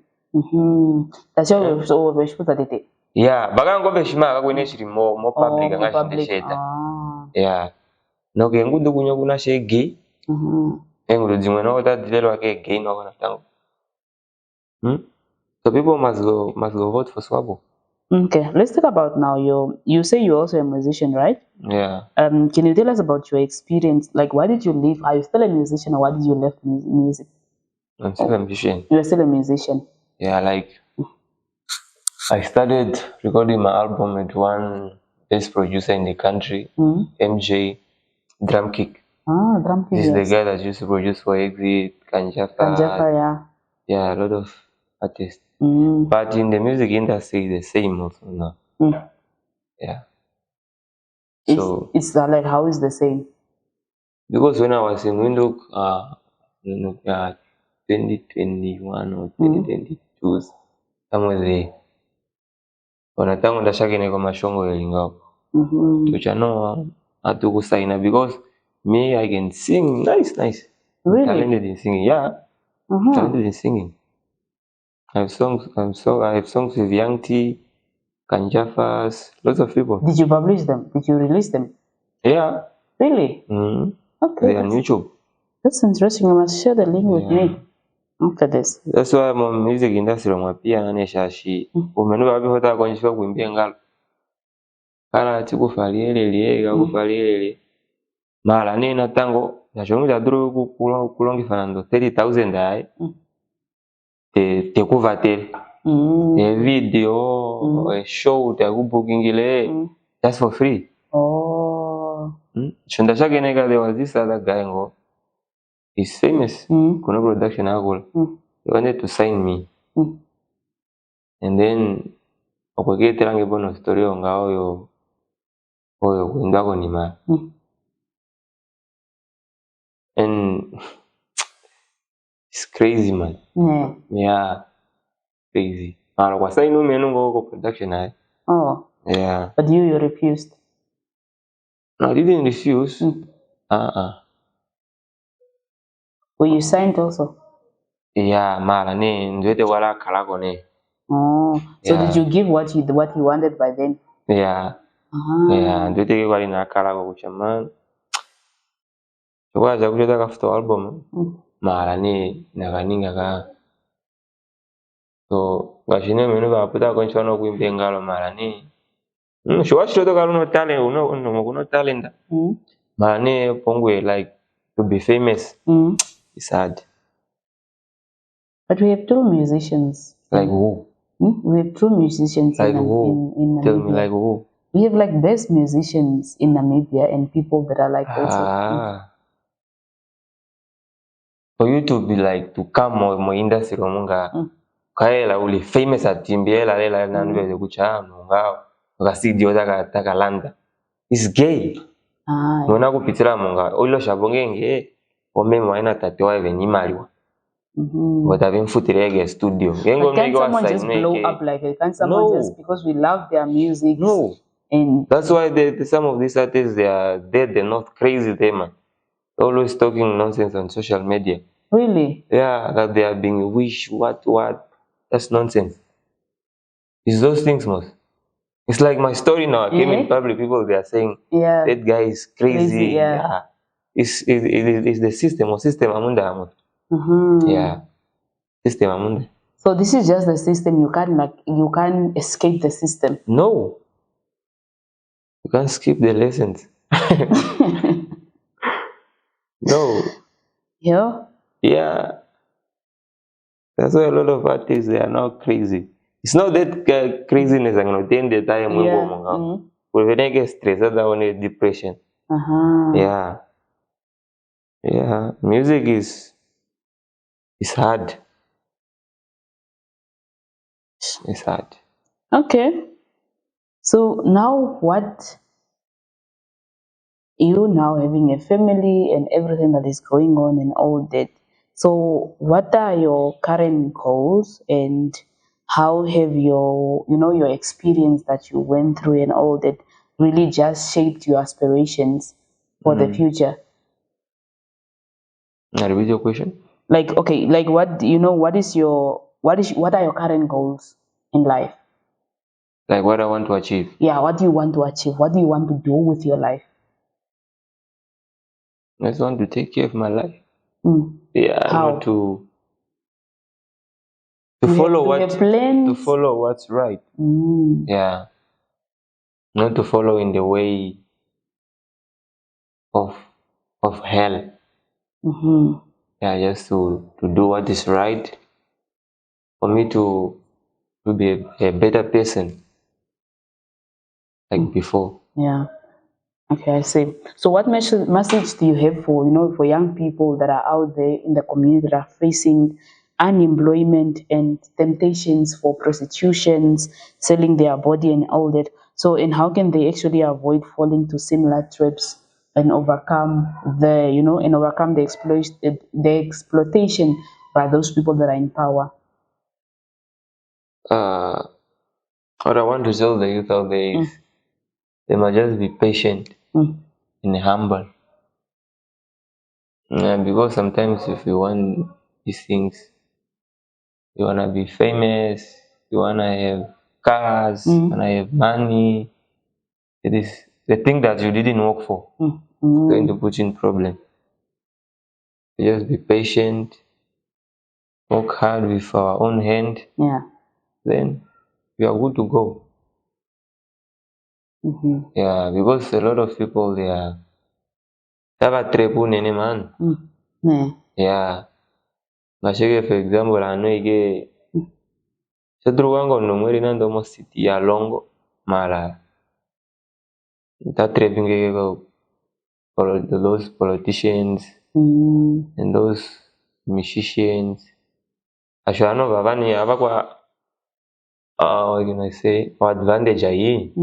That's your so veshputatite. Yeah, bagango beshima akakwene shiri mo public anga shindesheta. Yeah. No ke ngudu kunyo kuna shege. Engudu zimwe no that dilelo ake gay no kana tango. So people must go vote for SWAPO. Okay, let's talk about now you say you're also a musician, right? Yeah. Can you tell us about your experience? Like, why did you leave? Are you still a musician, or why did you leave music? I'm still a musician. You're still a musician? Yeah, like I started recording my album with one best producer in the country, MJ Drum Kick. Ah, Drum Kick. This is the guy that used to produce for Exit, Kanjafa, yeah. Yeah, a lot of artists. But in the music industry, the same also now. Yeah. So it's like, how is the same? Because when I was in Windhoek, 2021 or 2022, somewhere there, wanatangu ndashakene kwa mashongo yelingao. Which I know I had to sign up because me, I can sing nice. Really? Talented in singing, yeah. Talented in singing. I have songs with Young T, Kanjafas, lots of people. Did you publish them? Did you release them? Yeah. Really? Okay. They are on YouTube. That's interesting. You must share the link with me. After this. That's why my music industry mwapia naneshashi. Umenu babi hota konjishwa kuimbia ngalo. Kala tikufalielele kakufalielele. Mala nina tango yashongu jaduru kulongifana 30,000 ai. Te kuvatele. A video, a show te kubukingile just for free. Oh. Shunda shakeneka there was this other guy ngo. He's famous. Kuna production agul. He wanted to sign me. And then okwegeterange bono story onga oyo kuindako nima. And it's crazy, man. Yeah. Crazy. Kwa sign no menu go production ai. Oh. Yeah. But you refused? No, I didn't refuse. Were you signed also? Yeah, mara ne ndwete wala kalako ne. Oh, so did you give what he wanted by then? Yeah. Yeah, ndwete wali na kalako kuchama. Chokwaza kuchota kafuto album. Mara ne naganinga ka. So washine menu baputa konchwana kuimbia ngalo mara ne. Shwashito kalo no talent, no talent. Mara ne pongwe like to be famous. It's hard. But we have true musicians. Like who? We have true musicians like in Namibia. Tell me, like who? We have like best musicians in Namibia and people that are like also. For you to be like to come more industry munga kaela uli famous atimbiela lela nanwe kucha munga ngasidio taka landa. It's gay. Mwana kupitira munga oilo shabongenge omemo aina tatewa even imaliwa. But I've been footage studio. But can someone just blow up like it? Can someone just because we love their music? No. And that's why some of these artists, they are dead. They're not crazy, man. Always talking nonsense on social media. Really? Yeah, that they are being wished, what. That's nonsense. It's those things, most. It's like my story now. I came in public, people, they are saying, that guy is crazy. Yeah. It's the system amunda. Yeah. System amunda. So this is just the system. You can't escape the system. No. You can't skip the lessons. No. Yeah? Yeah. That's why a lot of artists, they are not crazy. It's not that craziness I'm going to end the time when they get stressed, that's only depression. Yeah. Yeah. Music is hard. It's hard. Okay. So now what? You now having a family and everything that is going on and all that. So what are your current goals and how have your experience that you went through and all that really just shaped your aspirations for the future? Repeat your question. Like, okay, like what are your current goals in life? Like what I want to achieve. Yeah, what do you want to achieve? What do you want to do with your life? I just want to take care of my life. Yeah, how? I want to follow what's right. Yeah. Not to follow in the way of hell. yeah, just to do what is right, for me to be a better person like before. Yeah. Okay, I see. So what message do you have for, for young people that are out there in the community that are facing unemployment and temptations for prostitutions, selling their body and all that? So, and how can they actually avoid falling to similar traps and overcome the exploitation by those people that are in power? What I want to tell the youth out there is they must just be patient and humble. Because sometimes if you want these things, you wanna be famous, you wanna have cars, you wanna have money. It is the thing that you didn't work for. It's going to put you in problem. So just be patient, work hard with our own hand. Yeah. Then we are good to go. Yeah, because a lot of people they have a trepu nene man. Yeah. Mashege for example, I know ige Sedru wango no mweri nando mo city ya longo mara. That trepping go those politicians and those musicians. Ashwano babani abakwa what can I say? Advantage ayi.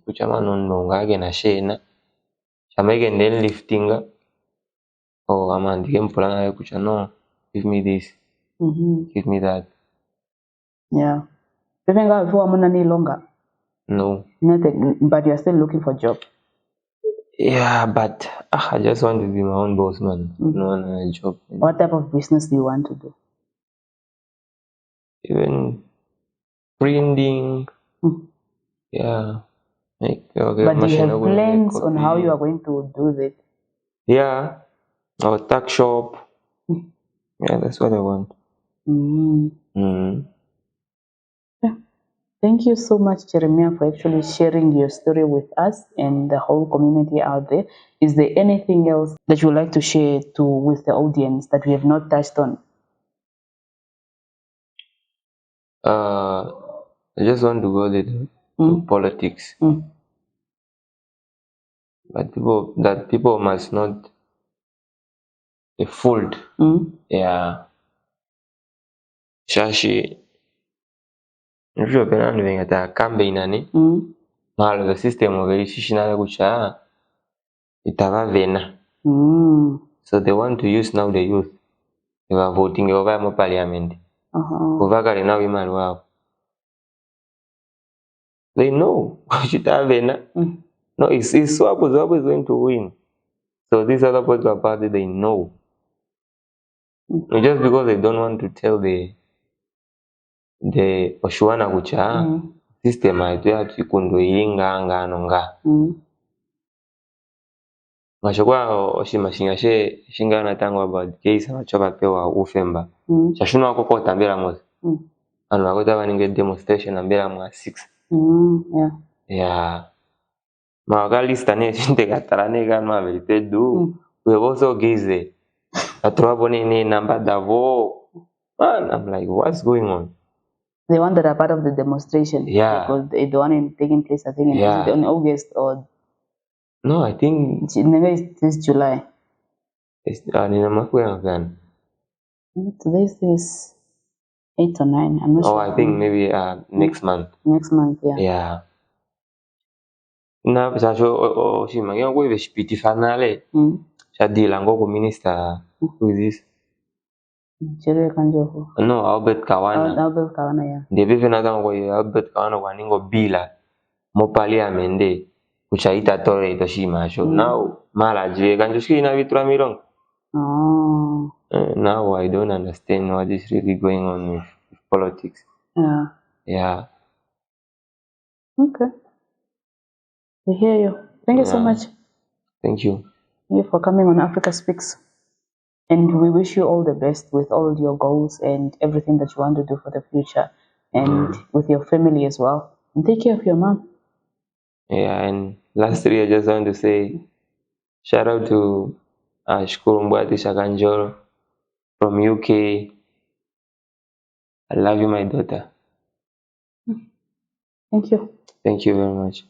Kuchama no ngage na shena. Chamege nden liftinga. Oh, amandi game plan kucha no. Give me this. Give me that. Yeah. Pepenga before amuna ni longer. No. But you're still looking for a job. Yeah, but I just want to be my own boss, man. No a job. What type of business do you want to do? Even printing. Yeah. But do you have plans on how you are going to do that? Yeah. Or tuck shop. Yeah, that's what I want. Yeah. Thank you so much, Jeremiah, for actually sharing your story with us and the whole community out there. Is there anything else that you would like to share with the audience that we have not touched on? I just want to go to politics. But people must not be fooled. Yeah. Shashi. Ndio pena ni venga ta campaign ani. Malo the system of shishina kucha itava vena. So they want to use now the youth. They are voting over my parliament. Kuvakari now imani wao. They know vena. No, it's Swap is always going to win. So these other political parties they know. Just because they don't want to tell the Oshuana kucha system aitu ya chikundo yinga ngano nga. Mashokwa oshimashinga shingana tango about case amachoba pewa ufemba. Shashuna wako kwa tambira mozi. Anu wakota waninge demonstration ambira mga 6. Yeah. Mawakali stane shinte katarane kama verite do. We also gize. Atroabo ni namba davo. Man, I'm like, what's going on? The one that are part of the demonstration. Yeah. Because the one taking place, I think, in August or. No, I think. It's July. Today's is 8 or 9. I'm not sure. I think maybe next month. Next month, yeah. Yeah. Na sacho shimangia kwa veshipiti fanale. Shadila ngoko minister. Who is this? No, Albert Kawana. Albert Kawana, yeah. Debe venada ngo Albert Kawana kwa ningo bila mo parliamente kuchaita tore itoshima show. Now mala je kanjoshi na vitra mirong. Now I don't understand what is really going on with politics. Yeah. Yeah. Okay. I hear you. Thank you so much. Thank you. Thank you for coming on Africa Speaks. And we wish you all the best with all your goals and everything that you want to do for the future and with your family as well. And take care of your mom. Yeah, and lastly, I just want to say shout out to Shukuru Mbwati Shakanjoro. from UK. I love you, my daughter. Thank you. Thank you very much.